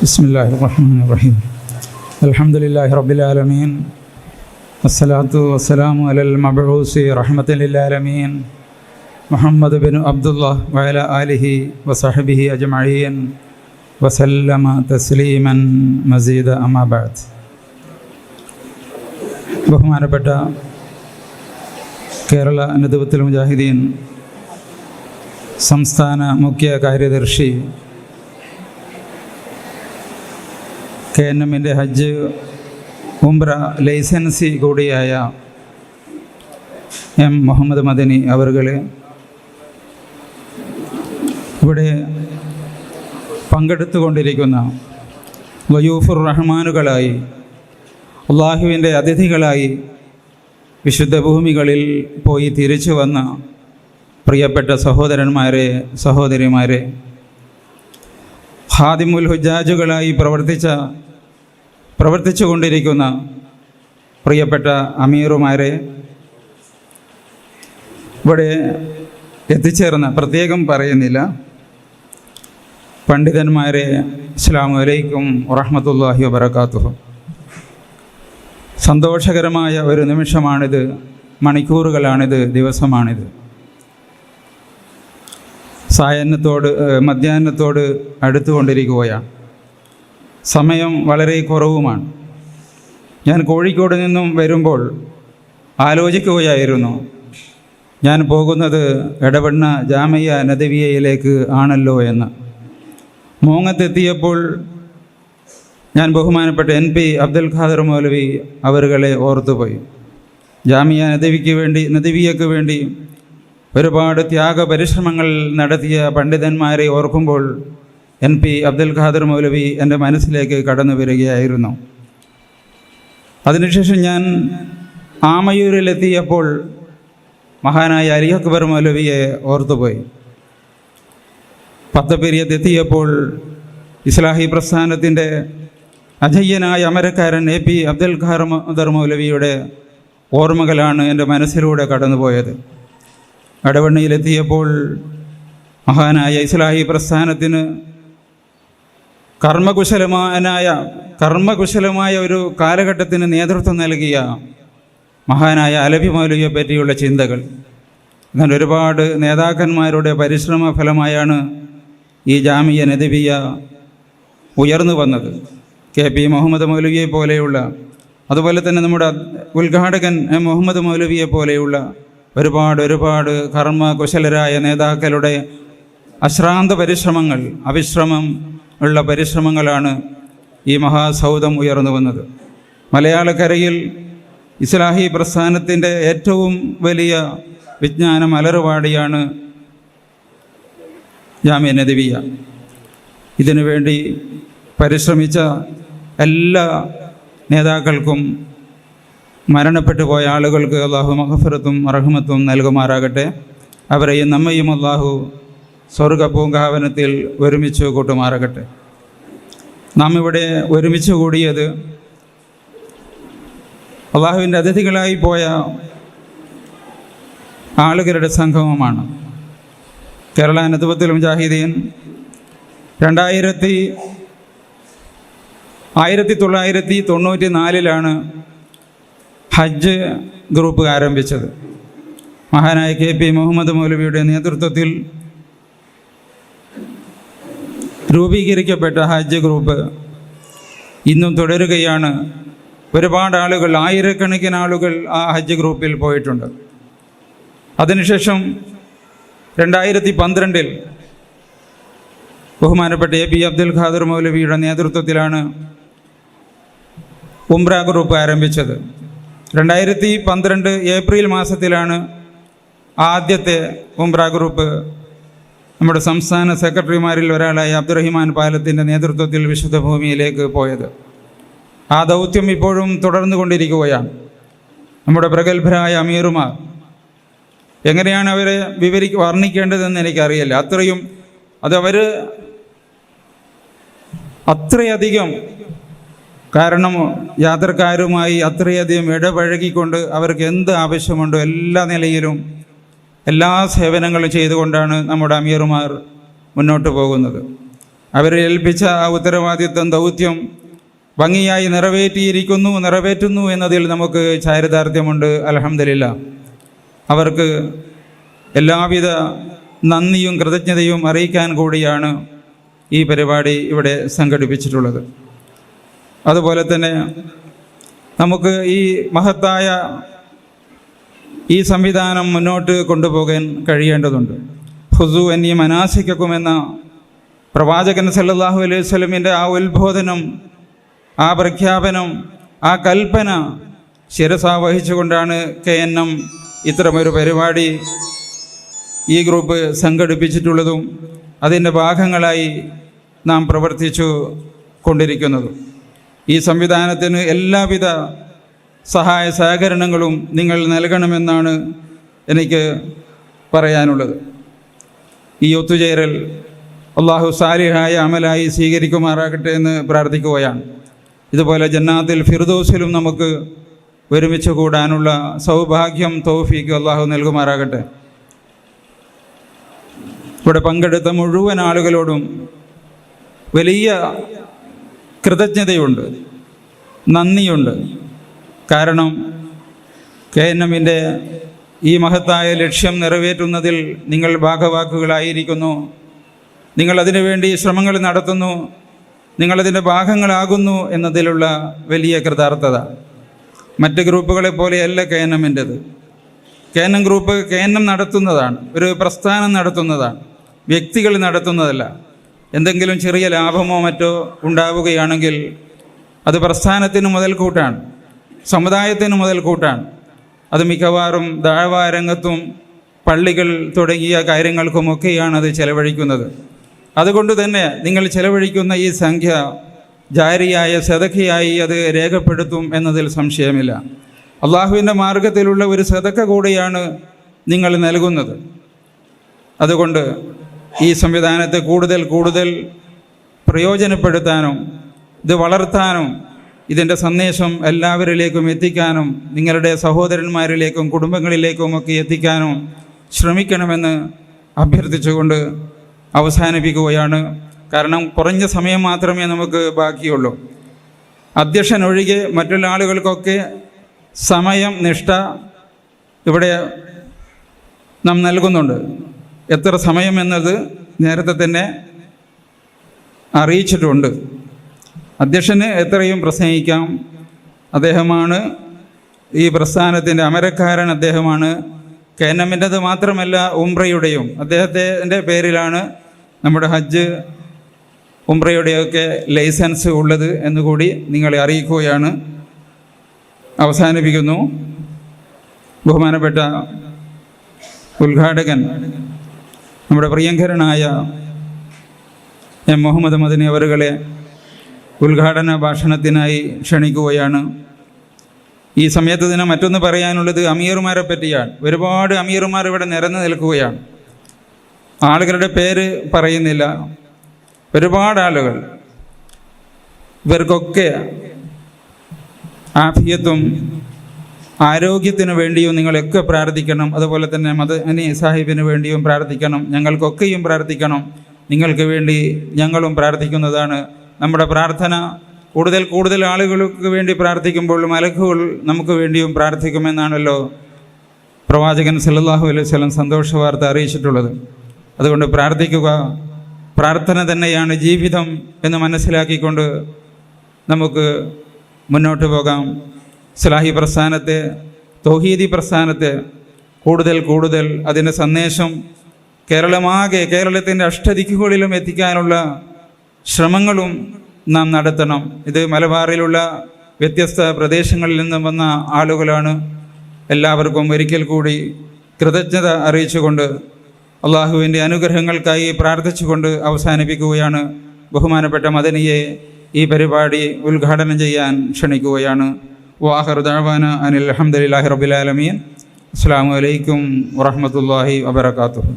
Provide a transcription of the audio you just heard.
ബിസ്മില്ലാഹിർറഹ്മാനിർറഹീം. അൽഹംദുലില്ലാഹി റബ്ബിൽ ആലമീൻ. വസ്സലാത്തു വസ്സലാമു അലൽ മബ്ഊസി റഹ്മത്തൻ ലിൽ ആലമീൻ മുഹമ്മദ് ബിൻ അബ്ദുല്ലാഹ് വഅലാ ആലിഹി വസഹ്ബിഹി അജ്മഈൻ വസല്ലമ തസ്ലീമൻ മസീദ അമ്മാ ബഅദ്. ബഹുമാനപ്പെട്ട കേരള നദ്വത്തുൽ മുജാഹിദീൻ സംസ്ഥാന മുഖ്യ കാര്യദർശി, KNM-ൻ്റെ ഹജ്ജ് ഉംറ ലൈസൻസി കൂടിയായ M. മുഹമ്മദ് മദനി അവർകളെ, ഇവിടെ പങ്കെടുത്തുകൊണ്ടിരിക്കുന്ന വയൂഫുർ റഹ്മാനുകളായി, അള്ളാഹുവിൻ്റെ അതിഥികളായി വിശുദ്ധ ഭൂമികളിൽ പോയി തിരിച്ചു വന്ന പ്രിയപ്പെട്ട സഹോദരന്മാരെ, സഹോദരിമാരെ, ഖാദിമുൽ ഹുജ്ജാജുകളായി പ്രവർത്തിച്ചു കൊണ്ടിരിക്കുന്ന പ്രിയപ്പെട്ട അമീറുമാരെ, ഇവിടെ എത്തിച്ചേർന്ന പ്രത്യേകം പറയുന്നില്ല പണ്ഡിതന്മാരെ, അസ്സലാമു അലൈക്കും വറഹ്മത്തുള്ളാഹി വബറകാതുഹു. സന്തോഷകരമായ ഒരു നിമിഷമാണിത്, മണിക്കൂറുകളാണിത്, ദിവസമാണിത്. മധ്യാഹ്നത്തോട് അടുത്തുകൊണ്ടിരിക്കുകയാണ്. സമയം വളരെ കുറവുമാണ്. ഞാൻ കോഴിക്കോട് നിന്നും വരുമ്പോൾ ആലോചിക്കുകയായിരുന്നു, ഞാൻ പോകുന്നത് എടവണ്ണ ജാമിയ നദവിയയിലേക്ക് ആണല്ലോ എന്ന്. മോങ്ങത്തെത്തിയപ്പോൾ ഞാൻ ബഹുമാനപ്പെട്ട NP അബ്ദുൽ ഖാദർ മൗലവി അവരുകളെ ഓർത്തുപോയി. ജാമിയ നദവിയയ്ക്ക് വേണ്ടി ഒരുപാട് ത്യാഗപരിശ്രമങ്ങൾ നടത്തിയ പണ്ഡിതന്മാരെ ഓർക്കുമ്പോൾ NP അബ്ദുൽ ഖാദർ മൗലവി എൻ്റെ മനസ്സിലേക്ക് കടന്നു വരികയായിരുന്നു. അതിനുശേഷം ഞാൻ ആമയൂരിലെത്തിയപ്പോൾ മഹാനായ അലി അക്ബർ മൗലവിയെ ഓർത്തുപോയി. പത്തപെരിയത്തെത്തിയപ്പോൾ ഇസ്ലാഹി പ്രസ്ഥാനത്തിൻ്റെ അജയ്യനായ അമരക്കാരൻ AP അബ്ദുൽ ഖാദർ മൗലവിയുടെ ഓർമ്മകളാണ് എൻ്റെ മനസ്സിലൂടെ കടന്നുപോയത്. എടവണ്ണയിലെത്തിയപ്പോൾ മഹാനായ ഇസ്ലാഹി പ്രസ്ഥാനത്തിന് കർമ്മകുശലമായ ഒരു കാലഘട്ടത്തിന് നേതൃത്വം നൽകിയ മഹാനായ അലവി മൗലവിയെ പറ്റിയുള്ള ചിന്തകൾ. അങ്ങനെ ഒരുപാട് നേതാക്കന്മാരുടെ പരിശ്രമ ഫലമായാണ് ഈ ജാമിയ നദവിയ ഉയർന്നു വന്നത്. KP മുഹമ്മദ് മൗലവിയെ പോലെയുള്ള, അതുപോലെ തന്നെ നമ്മുടെ ഉദ്ഘാടകൻ മുഹമ്മദ് മൗലവിയെ പോലെയുള്ള ഒരുപാട് കർമ്മകുശലരായ നേതാക്കളുടെ അശ്രാന്ത പരിശ്രമങ്ങൾ, അവിശ്രമം ഉള്ള പരിശ്രമങ്ങളാണ് ഈ മഹാസൗധം ഉയർന്നു വന്നത്. മലയാളക്കരയിൽ ഇസ്ലാഹി പ്രസ്ഥാനത്തിൻ്റെ ഏറ്റവും വലിയ വിജ്ഞാന മലർവാടിയാണ് ജാമിയ നദവിയ. ഇതിനു വേണ്ടി പരിശ്രമിച്ച എല്ലാ നേതാക്കൾക്കും, മരണപ്പെട്ടു പോയ ആളുകൾക്ക് അള്ളാഹു മഗ്ഫിറത്തും റഹ്മത്തും നൽകുമാറാകട്ടെ. അവരെയും നമ്മയും അള്ളാഹു സ്വർഗ പൂങ്കാവനത്തിൽ ഒരുമിച്ച് കൂട്ടുമാറാകട്ടെ. നാം ഇവിടെ ഒരുമിച്ച് കൂടിയത് അള്ളാഹുവിൻ്റെ അതിഥികളായി പോയ ആളുകളുടെ സംഗമമാണ്. കേരള നദ്വത്തുൽ മുജാഹിദീൻ 1994 ഹജ്ജ് ഗ്രൂപ്പ് ആരംഭിച്ചത്. മഹാനായ KP മുഹമ്മദ് മൗലവിയുടെ നേതൃത്വത്തിൽ രൂപീകരിക്കപ്പെട്ട ഹജ്ജ് ഗ്രൂപ്പ് ഇന്നും തുടരുകയാണ്. ഒരുപാട് ആളുകൾ, ആയിരക്കണക്കിന് ആളുകൾ ആ ഹജ്ജ് ഗ്രൂപ്പിൽ പോയിട്ടുണ്ട്. അതിനുശേഷം 2012 ബഹുമാനപ്പെട്ട AP അബ്ദുൽ ഖാദർ മൗലവിയുടെ നേതൃത്വത്തിലാണ് ഉംറ ഗ്രൂപ്പ് ആരംഭിച്ചത്. 2012 ഏപ്രിൽ മാസത്തിലാണ് ആദ്യത്തെ ഉംറ ഗ്രൂപ്പ് നമ്മുടെ സംസ്ഥാന സെക്രട്ടറിമാരിൽ ഒരാളായ അബ്ദുറഹിമാൻ പാലത്തിൻ്റെ നേതൃത്വത്തിൽ വിശുദ്ധ ഭൂമിയിലേക്ക് പോയത്. ആ ദൗത്യം ഇപ്പോഴും തുടർന്നു കൊണ്ടിരിക്കുകയാണ്. നമ്മുടെ പ്രഗത്ഭരായ അമീറുമാർ, എങ്ങനെയാണ് അവരെ വർണ്ണിക്കേണ്ടതെന്ന് എനിക്കറിയില്ല. അത്രയധികം, കാരണം യാത്രക്കാരുമായി അത്രയധികം ഇടപഴകിക്കൊണ്ട് അവർക്ക് എന്ത് ആവശ്യമുണ്ടോ എല്ലാ നിലയിലും എല്ലാ സേവനങ്ങളും ചെയ്തുകൊണ്ടാണ് നമ്മുടെ അമീറുമാർ മുന്നോട്ട് പോകുന്നത്. അവരെ ഏൽപ്പിച്ച ആ ഉത്തരവാദിത്വം, ദൗത്യം ഭംഗിയായി നിറവേറ്റുന്നു എന്നതിൽ നമുക്ക് ചാരിതാർത്ഥ്യമുണ്ട്. അൽഹംദുലില്ലാഹ്. അവർക്ക് എല്ലാവിധ നന്ദിയും കൃതജ്ഞതയും അറിയിക്കാൻ കൂടിയാണ് ഈ പരിപാടി ഇവിടെ സംഘടിപ്പിച്ചിട്ടുള്ളത്. അതുപോലെ തന്നെ നമുക്ക് ഈ മഹത്തായ ഈ സംവിധാനം മുന്നോട്ട് കൊണ്ടുപോകാൻ കഴിയേണ്ടതുണ്ട്. ഖുസൂ അന്നീ മനാസിക്കക്കും എന്ന പ്രവാചകൻ സല്ലല്ലാഹു അലൈഹി വസല്ലമിൻ്റെ ആ ഉത്ബോധനം, ആ പ്രഖ്യാപനം, ആ കൽപ്പന ശിരസാ വഹിച്ചുകൊണ്ടാണ് KNM ഇത്തരമൊരു പരിപാടി ഈ ഗ്രൂപ്പ് സംഘടിപ്പിച്ചിട്ടുള്ളതും അതിൻ്റെ ഭാഗങ്ങളായി നാം പ്രവർത്തിച്ചു കൊണ്ടിരിക്കുന്നതും. ഈ സംവിധാനത്തിന് എല്ലാവിധ സഹായ സഹകരണങ്ങളും നിങ്ങൾ നൽകണമെന്നാണ് എനിക്ക് പറയാനുള്ളത്. ഈ ഒത്തുചേരൽ അള്ളാഹു സാലിഹായ അമലായി സ്വീകരിക്കുമാറാകട്ടെ എന്ന് പ്രാർത്ഥിക്കുകയാണ്. ഇതുപോലെ ജന്നാത്തിൽ ഫിർദൗസിലും നമുക്ക് ഒരുമിച്ച് കൂടാനുള്ള സൗഭാഗ്യം, തൗഫീക്ക് അള്ളാഹു നൽകുമാറാകട്ടെ. ഇവിടെ പങ്കെടുത്ത മുഴുവൻ ആളുകളോടും വലിയ കൃതജ്ഞതയുണ്ട്, നന്ദിയുണ്ട്. കാരണം KNMൻ്റെ ഈ മഹത്തായ ലക്ഷ്യം നിറവേറ്റുന്നതിൽ നിങ്ങൾ ഭാഗവാക്കുകളായിരിക്കുന്നു. നിങ്ങളതിനു വേണ്ടി ശ്രമങ്ങൾ നടത്തുന്നു, നിങ്ങളതിൻ്റെ ഭാഗങ്ങളാകുന്നു എന്നതിലുള്ള വലിയ കൃതാർത്ഥത. മറ്റ് ഗ്രൂപ്പുകളെ പോലെയല്ല KNMൻ്റേത്. KNM ഗ്രൂപ്പ് KNM നടത്തുന്നതാണ്, ഒരു പ്രസ്ഥാനം നടത്തുന്നതാണ്, വ്യക്തികൾ നടത്തുന്നതല്ല. എന്തെങ്കിലും ചെറിയ ലാഭമോ മറ്റോ ഉണ്ടാവുകയാണെങ്കിൽ അത് പ്രസ്ഥാനത്തിന് മുതൽക്കൂട്ടാണ്, സമുദായത്തിന് മുതൽക്കൂട്ടാണ്. അത് മിക്കവാറും ദഅ്വാ രംഗത്തും പള്ളികൾ തുടങ്ങിയ കാര്യങ്ങൾക്കുമൊക്കെയാണ് അത് ചെലവഴിക്കുന്നത്. അതുകൊണ്ട് തന്നെ നിങ്ങൾ ചെലവഴിക്കുന്ന ഈ സംഖ്യ ജാരിയായ സദഖയായി അത് രേഖപ്പെടുത്തും എന്നതിൽ സംശയമില്ല. അള്ളാഹുവിൻ്റെ മാർഗത്തിലുള്ള ഒരു സദഖ കൂടിയാണ് നിങ്ങൾ നൽകുന്നത്. അതുകൊണ്ട് ഈ സംവിധാനത്തെ കൂടുതൽ പ്രയോജനപ്പെടുത്താനും ഇത് വളർത്താനും ഇതിൻ്റെ സന്ദേശം എല്ലാവരിലേക്കും എത്തിക്കാനും നിങ്ങളുടെ സഹോദരന്മാരിലേക്കും കുടുംബങ്ങളിലേക്കുമൊക്കെ എത്തിക്കാനും ശ്രമിക്കണമെന്ന് അഭ്യർത്ഥിച്ചുകൊണ്ട് അവസാനിപ്പിക്കുകയാണ്. കാരണം കുറഞ്ഞ സമയം മാത്രമേ നമുക്ക് ബാക്കിയുള്ളൂ. അധ്യക്ഷൻ ഒഴികെ മറ്റുള്ള ആളുകൾക്കൊക്കെ സമയം നിഷ്ഠ ഇവിടെ നാം നൽകുന്നുണ്ട്. എത്ര സമയം എന്നത് നേരത്തെ തന്നെ അറിയിച്ചിട്ടുണ്ട്. അധ്യക്ഷന് എത്രയും പ്രസംഗിക്കാം. അദ്ദേഹമാണ് ഈ പ്രസ്ഥാനത്തിൻ്റെ അമരക്കാരൻ. അദ്ദേഹമാണ് KNMൻ്റെത് മാത്രമല്ല ഉംറയുടെയും അദ്ദേഹത്തിൻ്റെ പേരിലാണ് നമ്മുടെ ഹജ്ജ് ഉംറയുടെയൊക്കെ ലൈസൻസ് ഉള്ളത് എന്നുകൂടി നിങ്ങളെ അറിയിക്കുകയാണ്. അവസാനിപ്പിക്കുന്നു. ബഹുമാനപ്പെട്ട ഉദ്ഘാടകൻ നമ്മുടെ പ്രിയങ്കരനായ മുഹമ്മദ് മദനി അവറുകളെ ഉദ്ഘാടന ഭാഷണത്തിനായി ക്ഷണിക്കുകയാണ്. ഈ സമയത്ത് തന്നെ മറ്റൊന്ന് പറയാനുള്ളത് അമീർമാരെ പറ്റിയാണ്. ഒരുപാട് അമീർമാർ ഇവിടെ നിരന്നു നിൽക്കുകയാണ്. ആളുകളുടെ പേര് പറയുന്നില്ല. ഒരുപാട് ആളുകൾ. ഇവർക്കൊക്കെ ആഫിയത്തും ആരോഗ്യത്തിന് വേണ്ടിയും നിങ്ങളൊക്കെ പ്രാർത്ഥിക്കണം. അതുപോലെ തന്നെ മദനി സാഹിബിന് വേണ്ടിയും പ്രാർത്ഥിക്കണം. ഞങ്ങൾക്കൊക്കെയും പ്രാർത്ഥിക്കണം. നിങ്ങൾക്ക് വേണ്ടി ഞങ്ങളും പ്രാർത്ഥിക്കുന്നതാണ്. നമ്മുടെ പ്രാർത്ഥന കൂടുതൽ ആളുകൾക്ക് വേണ്ടി പ്രാർത്ഥിക്കുമ്പോൾ മലക്കുകൾ നമുക്ക് വേണ്ടിയും പ്രാർത്ഥിക്കുമെന്നാണല്ലോ പ്രവാചകൻ സല്ലല്ലാഹു അലൈഹി വസല്ലം സന്തോഷ വാർത്ത അറിയിച്ചിട്ടുള്ളത്. അതുകൊണ്ട് പ്രാർത്ഥിക്കുക. പ്രാർത്ഥന തന്നെയാണ് ജീവിതം എന്ന് മനസ്സിലാക്കിക്കൊണ്ട് നമുക്ക് മുന്നോട്ട് പോകാം. ഇസ്ലാഹി പ്രസ്ഥാനത്തെ, തൗഹീദി പ്രസ്ഥാനത്തെ കൂടുതൽ അതിൻ്റെ സന്ദേശം കേരളത്തിൻ്റെ അഷ്ടദിക്കുകളിലും എത്തിക്കാനുള്ള ശ്രമങ്ങളും നാം നടത്തണം. ഇത് മലബാറിലുള്ള വ്യത്യസ്ത പ്രദേശങ്ങളിൽ നിന്നും വന്ന ആളുകളാണ്. എല്ലാവർക്കും ഒരിക്കൽ കൂടി കൃതജ്ഞത അറിയിച്ചുകൊണ്ട് അള്ളാഹുവിൻ്റെ അനുഗ്രഹങ്ങൾക്കായി പ്രാർത്ഥിച്ചുകൊണ്ട് അവസാനിപ്പിക്കുകയാണ്. ബഹുമാനപ്പെട്ട മദനിയെ ഈ പരിപാടി ഉദ്ഘാടനം ചെയ്യാൻ ക്ഷണിക്കുകയാണ്. വാഹിറു ദഅ്വാന അനിൽ ഹംദുലില്ലാഹി റബ്ബിൽ ആലമീൻ. അസ്സലാമു അലൈക്കും വറഹ്മത്തുള്ളാഹി വബറകാതുഹു.